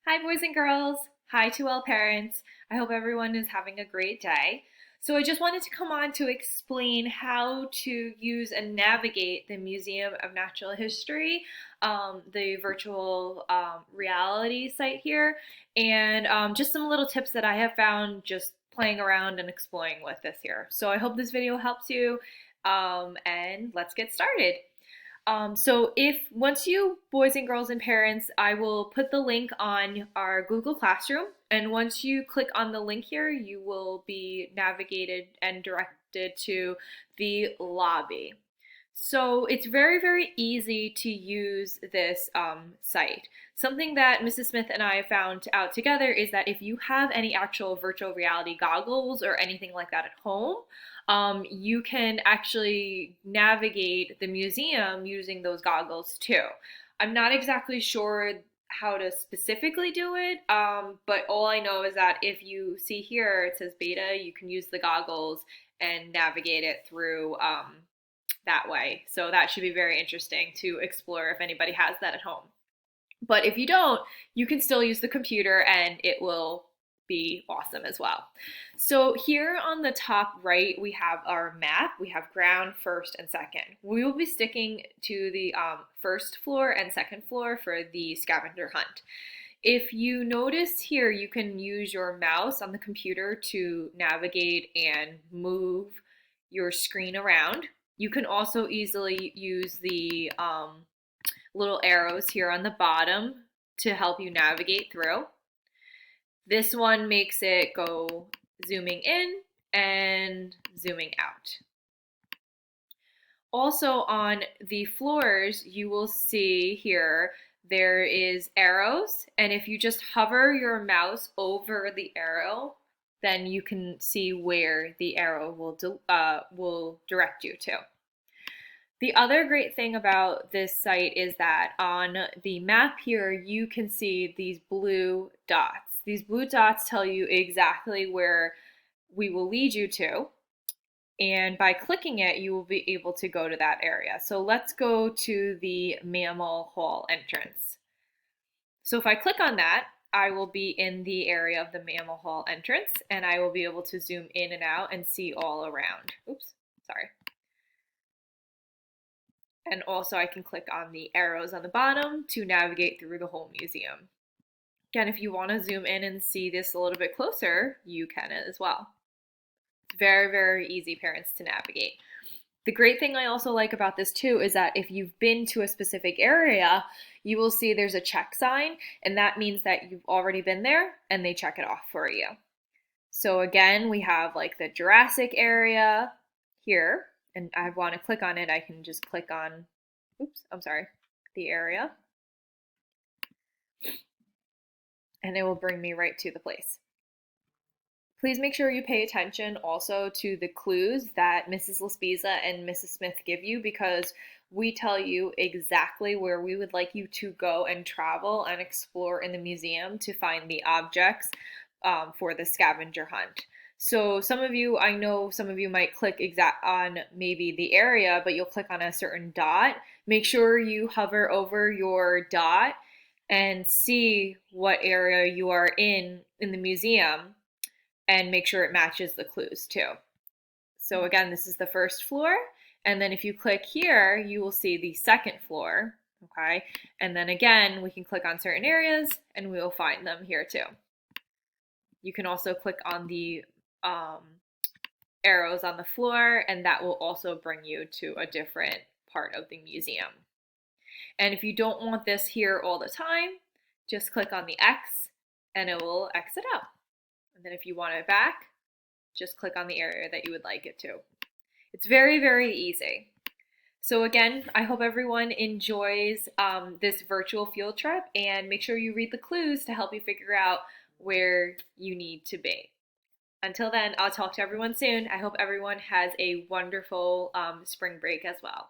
Hi, boys and girls. Hi to all parents. I hope everyone is having a great day. So, I just wanted to come on to explain how to use and navigate the Museum of Natural History, the virtual reality site here, and just some little tips that I have found just playing around and exploring with this here. So, I hope this video helps you, and let's get started. So if once you boys and girls and parents, I will put the link on our Google Classroom. And once you click on the link here, you will be navigated and directed to the lobby. So it's very, very easy to use this site. Something that Mrs. Smith and I found out together is that if you have any actual virtual reality goggles or anything like that at home, you can actually navigate the museum using those goggles too. I'm not exactly sure how to specifically do it, but all I know is that if you see here, it says beta, you can use the goggles and navigate it through that way. So that should be very interesting to explore if anybody has that at home. But if you don't, you can still use the computer and it will be awesome as well. So here on the top right, we have our map. We have ground, first, and second. We will be sticking to the first floor and second floor for the scavenger hunt. If you notice here, you can use your mouse on the computer to navigate and move your screen around. You can also easily use the little arrows here on the bottom to help you navigate through. This one makes it go zooming in and zooming out. Also on the floors, you will see here there is arrows, and if you just hover your mouse over the arrow, then you can see where the arrow will direct you to. The other great thing about this site is that on the map here, you can see these blue dots. These blue dots tell you exactly where we will lead you to. And by clicking it, you will be able to go to that area. So let's go to the Mammal Hall entrance. So if I click on that, I will be in the area of the Mammal Hall entrance, and I will be able to zoom in and out and see all around. Oops, sorry. And also I can click on the arrows on the bottom to navigate through the whole museum. Again, if you want to zoom in and see this a little bit closer, you can as well. It's very, very easy, parents, to navigate. The great thing I also like about this too is that if you've been to a specific area, you will see there's a check sign, and that means that you've already been there and they check it off for you. So again, we have like the Jurassic area here, and I want to click on it. I can just click on, oops, I'm sorry, the area, and it will bring me right to the place. Please make sure you pay attention also to the clues that Mrs. Laspiza and Mrs. Smith give you, because we tell you exactly where we would like you to go and travel and explore in the museum to find the objects for the scavenger hunt. So some of you, I know some of you might click exact on maybe the area, but you'll click on a certain dot. Make sure you hover over your dot and see what area you are in the museum, and make sure it matches the clues too. So again, this is the first floor, and then if you click here, you will see the second floor, okay? And then again, we can click on certain areas and we will find them here too. You can also click on the arrows on the floor, and that will also bring you to a different part of the museum. And if you don't want this here all the time, just click on the X and it will exit out. And then if you want it back, just click on the area that you would like it to. It's very, very easy. So again, I hope everyone enjoys this virtual field trip, and make sure you read the clues to help you figure out where you need to be. Until then, I'll talk to everyone soon. I hope everyone has a wonderful spring break as well.